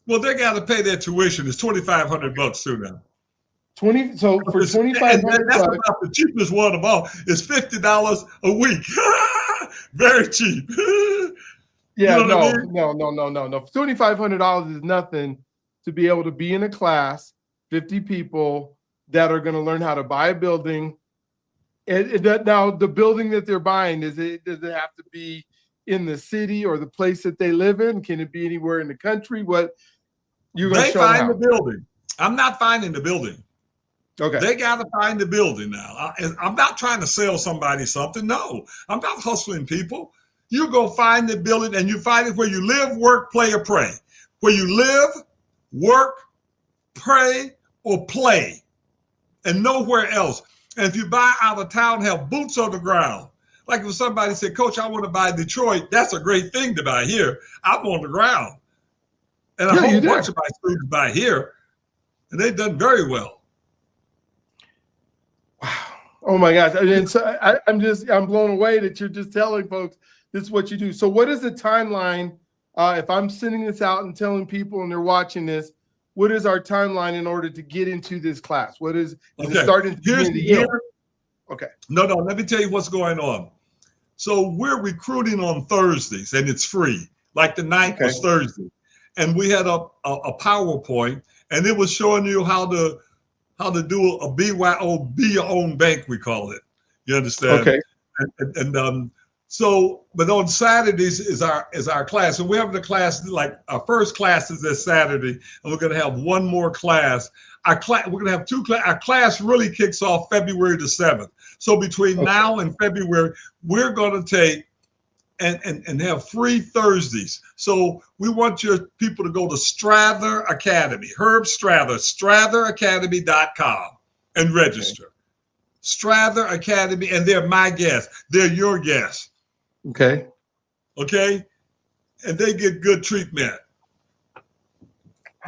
Well, they got to pay their tuition. It's $2,500 too now. So for $2,500, that's about the cheapest one of all. It's $50 a week. Very cheap. Yeah, no. $2,500 is nothing to be able to be in a class, 50 people that are going to learn how to buy a building. Now, the building that they're buying, does it have to be in the city or the place that they live in? Can it be anywhere in the country? What you're going to show them? They find the building. I'm not finding the building. Okay. They got to find the building now. I'm not trying to sell somebody something. No, I'm not hustling people. You go find the building, and you find it where you live, work, play, or pray. Where you live, work, pray, or play, and nowhere else. And if you buy out of town, have boots on the ground. Like if somebody said, Coach, I want to buy Detroit, that's a great thing to buy here. I'm on the ground. And a whole bunch of my students buy here, and they've done very well. Wow. Oh my gosh. And so I'm blown away that you're just telling folks this is what you do. So what is the timeline? If I'm sending this out and telling people and they're watching this, what is our timeline in order to get into this class? Is it starting at the beginning of the year? Okay. No, let me tell you what's going on. So we're recruiting on Thursdays, and it's free. Like the 9th was Thursday. And we had a PowerPoint, and it was showing you how to do a BYO, be your own bank, we call it. You understand? Okay. But on Saturdays is our class. And we're having a class, like our first class is this Saturday, and we're going to have one more class. We're going to have two classes. Our class really kicks off February the 7th. So between now and February, we're going to take and have free Thursdays. So we want your people to go to Strather Academy, Herb Strather, stratheracademy.com, and register. Okay. Strather Academy, and they're my guests. They're your guests. Okay. And they get good treatment.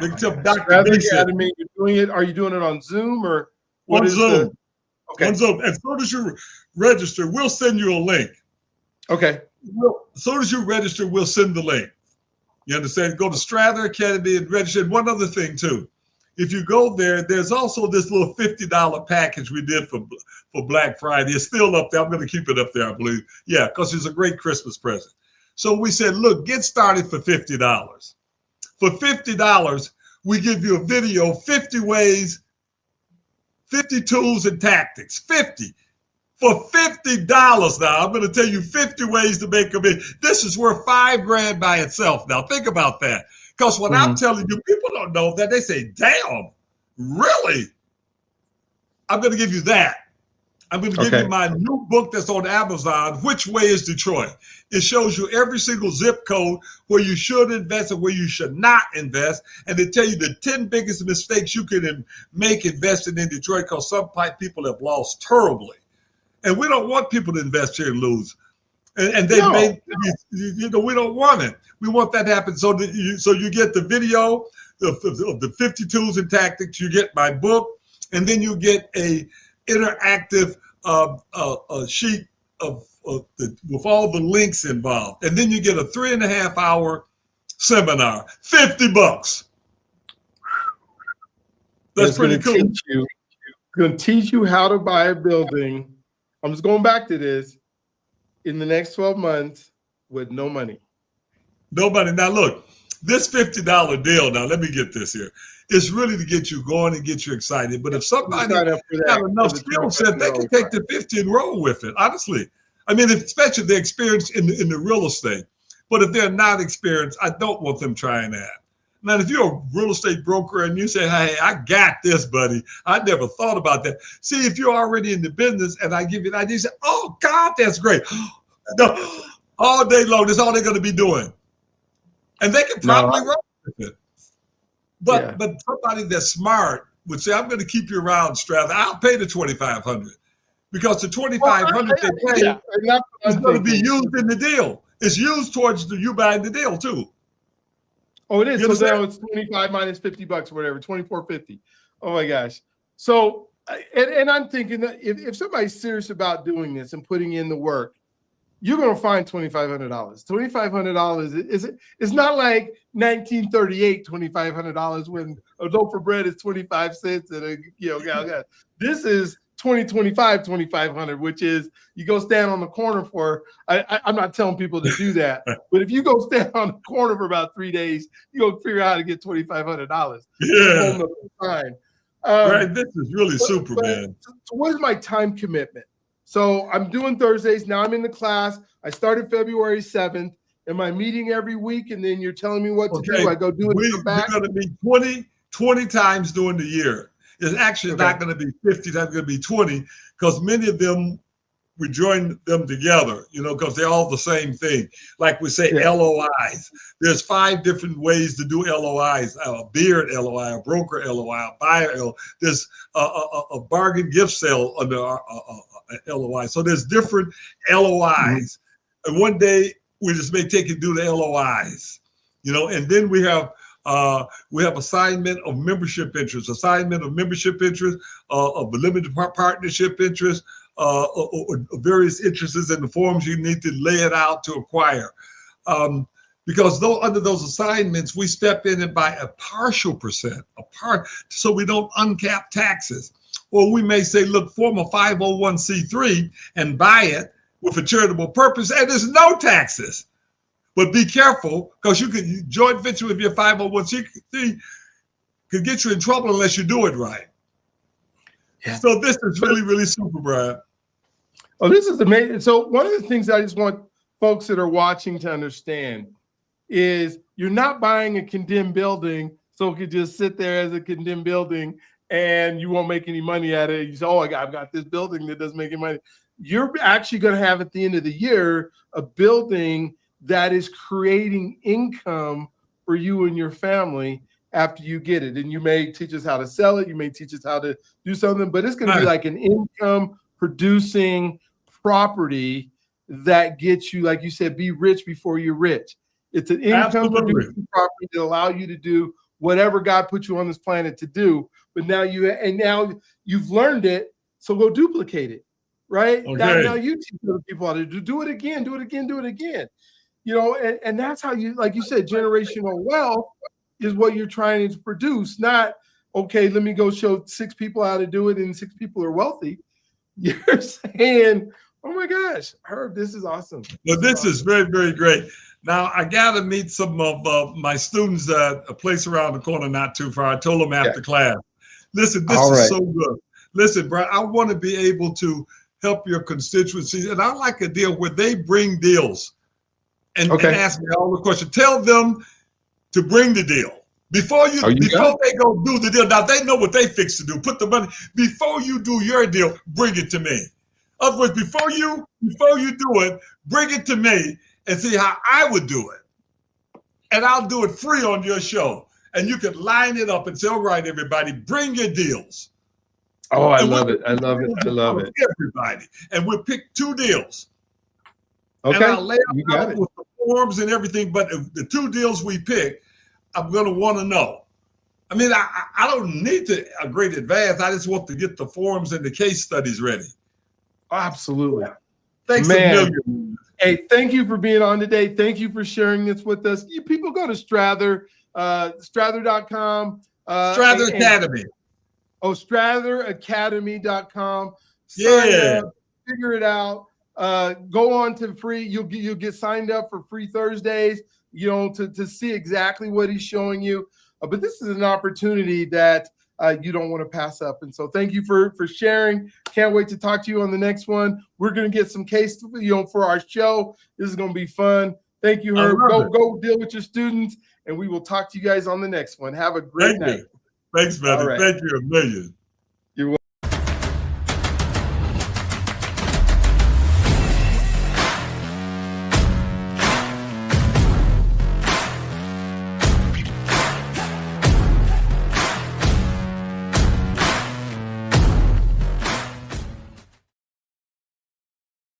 They can tell Dr. Strather Academy, you're doing it. Are you doing it on Zoom or what? On Zoom. On Zoom. As soon as you register, we'll send you a link. Okay. As soon as you register, we'll send the link. You understand? Go to Strather Academy and register. And one other thing too, if you go there, there's also this little $50 package we did for Black Friday. It's still up there. I'm going to keep it up there, I believe. Yeah, because it's a great Christmas present. So we said, look, get started for $50. For $50, we give you a video, 50 ways, 50 tools and tactics, 50. For $50 now, I'm going to tell you 50 ways to make a million. This is worth $5,000 by itself. Now think about that. Because what I'm telling you, people don't know that. They say, damn, really? I'm going to give you that. I'm going to give you my new book that's on Amazon, Which Way is Detroit? It shows you every single zip code where you should invest and where you should not invest. And they tell you the 10 biggest mistakes you can make investing in Detroit, because some people have lost terribly. And we don't want people to invest here and lose. And they made, we don't want it. We want that to happen. So you get the video of the 50 tools and tactics, you get my book, and then you get a interactive sheet with all the links involved. And then you get a 3.5-hour seminar, $50. That's pretty cool. going to teach you how to buy a building. I'm just going back to this in the next 12 months with no money. Nobody. Now look, this $50 deal. Now let me get this here. It's really to get you going and get you excited. But if somebody got enough skill set, they can take the 50 and roll with it. Honestly, I mean, especially the experience in the real estate. But if they're not experienced, I don't want them trying that. Now, if you're a real estate broker and you say, hey, I got this, buddy, I never thought about that. See, if you're already in the business and I give you an idea, you say, oh, God, that's great. No, all day long, that's all they're going to be doing. And they can probably run with it. But somebody that's smart would say, I'm going to keep you around, Strather. I'll pay the $2,500 because the $2,500 they pay is going to be used in the deal. It's used towards you buying the deal too. Oh, it is. So now it's 25 minus $50 or whatever, 24.50. Oh my gosh. So, and I'm thinking that if somebody's serious about doing this and putting in the work, you're going to find $2,500. $2,500 it's not like 1938 $2,500 when a loaf of bread is 25 cents and this is 2025 $2,500, which is you go stand on the corner for. I'm not telling people to do that, but if you go stand on the corner for about 3 days, you go figure out how to get $2,500. Yeah, fine. Right. This is really super, man. So what is my time commitment? So I'm doing Thursdays. Now I'm in the class. I started February 7th. Am I meeting every week? And then you're telling me what to do. I go do it. We're going to meet 20 times during the year. It's actually not going to be 50. That's going to be 20 because many of them, we join them together, because they're all the same thing. Like we say, LOIs. There's 5 different ways to do LOIs: a beard LOI, a broker LOI, a buyer LOI. There's a bargain gift sale under LOI. So there's different LOIs. And one day we just may take and do the LOIs, and then we have assignment of membership interest, of a limited partnership interest, or various interests in the forms you need to lay it out to acquire. Because under those assignments, we step in and buy a partial percent, so we don't uncap taxes. Or we may say, look, form a 501c3 and buy it with a charitable purpose, and there's no taxes. But be careful, because you can joint venture with your 501c3 could get you in trouble unless you do it right. Yeah. So this is really, really super, Brian. Oh, this is amazing. So one of the things I just want folks that are watching to understand is you're not buying a condemned building so it could just sit there as a condemned building and you won't make any money at it. You say, oh, I've got this building that doesn't make any money. You're actually going to have at the end of the year a building that is creating income for you and your family after you get it. And you may teach us how to sell it. You may teach us how to do something, but it's going to be like an income producing property that gets you, like you said, be rich before you're rich. It's an income producing property that allow you to do whatever God put you on this planet to do. But now you've learned it, so go duplicate it, right? Okay. Now you teach other people how to do it again. And that's how you, like you said, generational wealth is what you're trying to produce. Not, okay, let me go show 6 people how to do it and 6 people are wealthy. You're saying, oh my gosh, Herb, this is awesome. Well, this is very, very great. Now, I got to meet some of my students at a place around the corner, not too far. I told them after class, listen, this is so good. Listen, Brian, I want to be able to help your constituencies. And I like a deal where they bring deals and ask me all the questions. Tell them to bring the deal. Before they go do the deal, now they know what they fix to do. Put the money, before you do your deal, bring it to me. In other words, before you do it, bring it to me and see how I would do it. And I'll do it free on your show. And you can line it up and say, all right, everybody, bring your deals. Oh, I love it. I love it. Everybody. And we'll pick 2 deals. Okay. And I'll lay out with the forms and everything, but if the 2 deals we pick, I'm going to want to know. I mean, I don't need a great advance. I just want to get the forms and the case studies ready. Absolutely. Thanks a million. Hey, thank you for being on today. Thank you for sharing this with us. You people go to Strather, Strather.com. Strather Academy. Oh, StratherAcademy.com. Sign Yeah. up, figure it out. Go on to free. You'll get signed up for free Thursdays, to see exactly what he's showing you. But this is an opportunity that you don't want to pass up. And so thank you for sharing. Can't wait to talk to you on the next one. We're going to get some case, for our show. This is going to be fun. Thank you, Herb. Go deal with your students, and we will talk to you guys on the next one. Have a great night. Thanks, buddy. All right. Thank you a million.